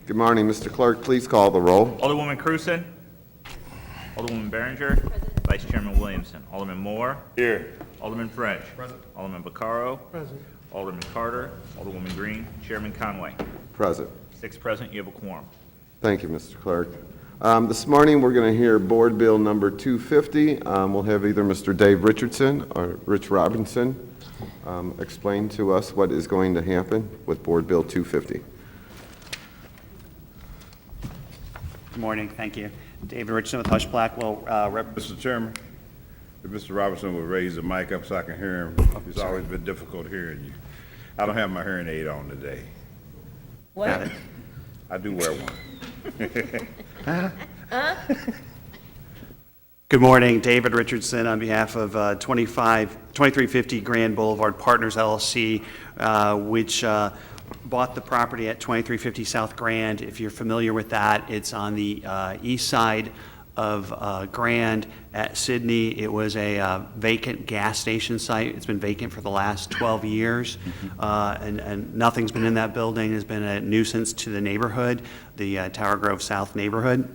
Good morning, Mr. Clerk. Please call the roll. Alderwoman Cruzen. Alderwoman Behringer. Vice Chairman Williamson. Alderman Moore. Here. Alderman French. Present. Alderman Vaccaro. Present. Alderman Carter. Alderwoman Green. Chairman Conway. Present. 6 present, you have a quorum. Thank you, Mr. Clerk. This morning, we're going to hear Board Bill number 250. We'll have either Mr. Dave Richardson or Rich Robinson explain to us what is going to happen with Board Bill 250. Good morning, thank you. David Richardson with Hush Blackwell. Mr. Chairman, if Mr. Robinson would raise the mic up so I can hear him. It's always been difficult hearing you. I don't have my hearing aid on today. What? I do wear one. Good morning, David Richardson on behalf of 2350 Grand Boulevard Partners LLC, which bought the property at 2350 South Grand. If you're familiar with that, it's on the east side of Grand at Sydney. It was a vacant gas station site. It's been vacant for the last 12 years, and nothing's been in that building. It's been a nuisance to the neighborhood, the Tower Grove South neighborhood.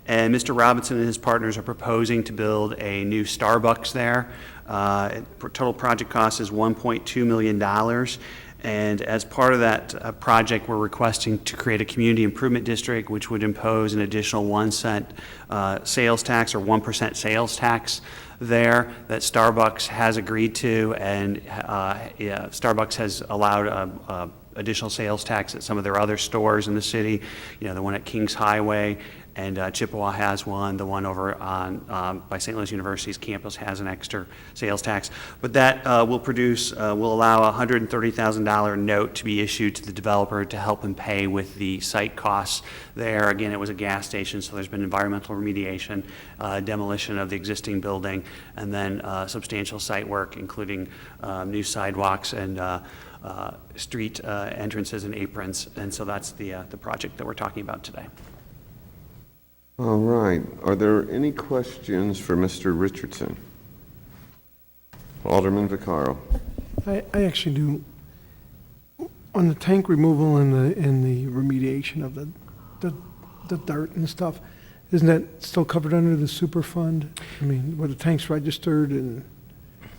And Mr. Robinson and his partners are proposing to build a new Starbucks there. Total project cost is $1.2 million. And as part of that project, we're requesting to create a community improvement district, which would impose an additional 1 cent sales tax or 1% sales tax there that Starbucks has agreed to, and Starbucks has allowed additional sales tax at some of their other stores in the city. You know, the one at Kings Highway, and Chippewa has one. The one over on by St. Louis University's campus has an extra sales tax. But that will allow a $130,000 note to be issued to the developer to help him pay with the site costs there. Again, it was a gas station, so there's been environmental remediation, demolition of the existing building, and then substantial site work, including new sidewalks and street entrances and aprons. And so that's the project that we're talking about today. All right. Are there any questions for Mr. Richardson? Alderman Vaccaro. I actually do. On the tank removal and the remediation of the dirt and stuff, isn't that still covered under the Superfund? I mean, were the tanks registered and?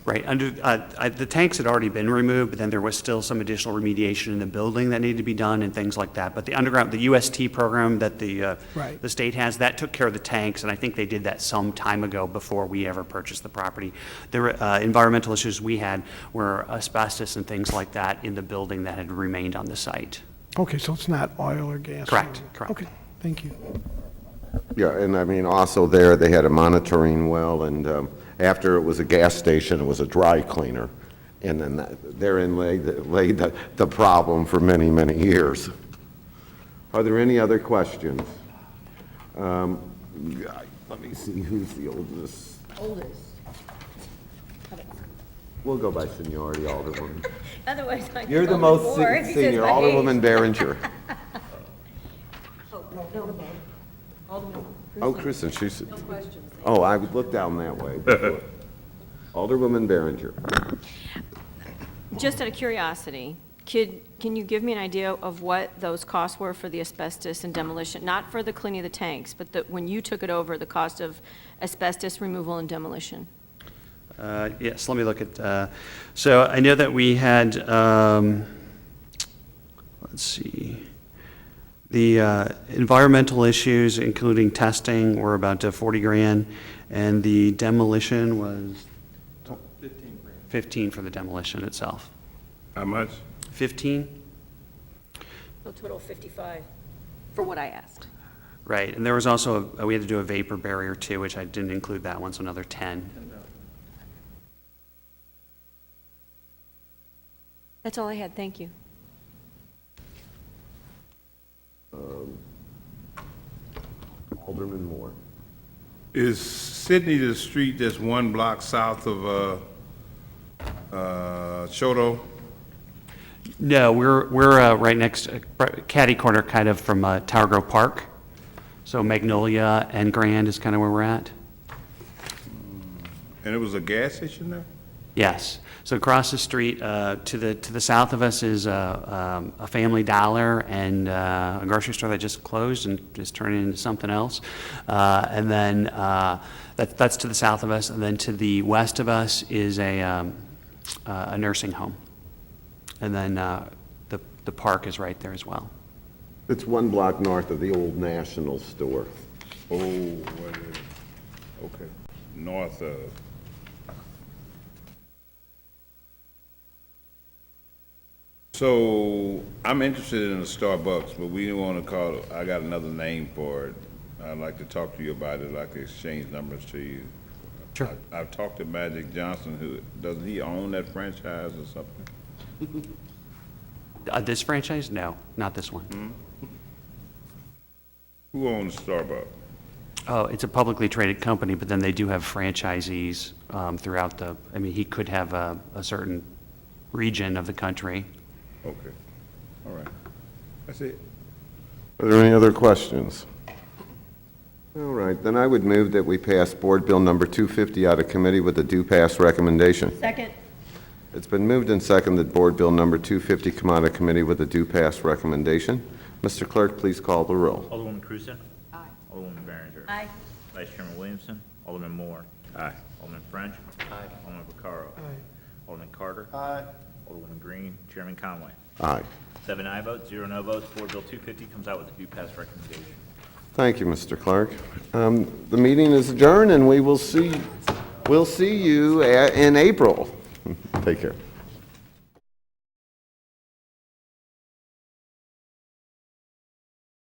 Right. Under the tanks had already been removed, but then there was still some additional remediation in the building that needed to be done and things like that. But the underground, the UST program that the state has, that took care of the tanks, and I think they did that some time ago before we ever purchased the property. The environmental issues we had were asbestos and things like that in the building that had remained on the site. Okay, so it's not oil or gas? Correct. Correct. Okay, thank you. Yeah, and I mean, also there, they had a monitoring well, and after it was a gas station, it was a dry cleaner. And then therein lay the problem for many, many years. Are there any other questions? Let me see, who's the oldest? Oldest. We'll go by seniority, Alderwoman. Otherwise, I You're the most senior, Alderwoman Behringer. Oh, no. Alderman. Oh, Kristen, she's... Oh, I would look down that way. Alderwoman Behringer. Just out of curiosity, can you give me an idea of what those costs were for the asbestos and demolition? Not for the cleaning of the tanks, but when you took it over, the cost of asbestos removal and demolition? Yes, let me look at, so I know that we had, let's see, the environmental issues, including testing, were about 40 grand, and the demolition was 15 grand. 15 for the demolition itself. How much? 15? So total 55, for what I asked. Right, and there was also, we had to do a vapor barrier too, which I didn't include that one, so another 10. That's all I had, thank you. Alderman Moore. Is Sydney the street that's 1 block south of Choto? No, we're right next, catty corner kind of from Tower Grove Park. So Magnolia and Grand is kind of where we're at. And it was a gas station there? Yes. So across the street, to the south of us is a Family Dollar and a grocery store that just closed and is turning into something else. And then that's to the south of us. And then to the west of us is a nursing home. And then the park is right there as well. It's 1 block north of the old National Store. Oh, what is, okay, north of. So, I'm interested in a Starbucks, but we don't want to call it, I got another name for it. I'd like to talk to you about it, I'd like to exchange numbers to you. Sure. I've talked to Magic Johnson, who, doesn't he own that franchise or something? This franchise? No, not this one. Who owns Starbucks? Oh, it's a publicly traded company, but then they do have franchisees throughout I mean, he could have a certain region of the country. Okay, all right, that's it. Are there any other questions? All right, then I would move that we pass Board Bill number 250 out of committee with a due pass recommendation. Second. It's been moved and seconded that Board Bill number 250 come out of committee with a due pass recommendation. Mr. Clerk, please call the roll. Alderwoman Cruzen? Aye. Alderwoman Behringer? Aye. Vice Chairman Williamson? Alderman Moore? Aye. Alderman French? Aye. Alderman Vaccaro? Aye. Alderman Carter? Aye. Alderwoman Green? Chairman Conway? Aye. 7 aye votes, 0 no votes. Board Bill 250 comes out with a due pass recommendation. Thank you, Mr. Clark. The meeting is adjourned, and we'll see you in April. Take care.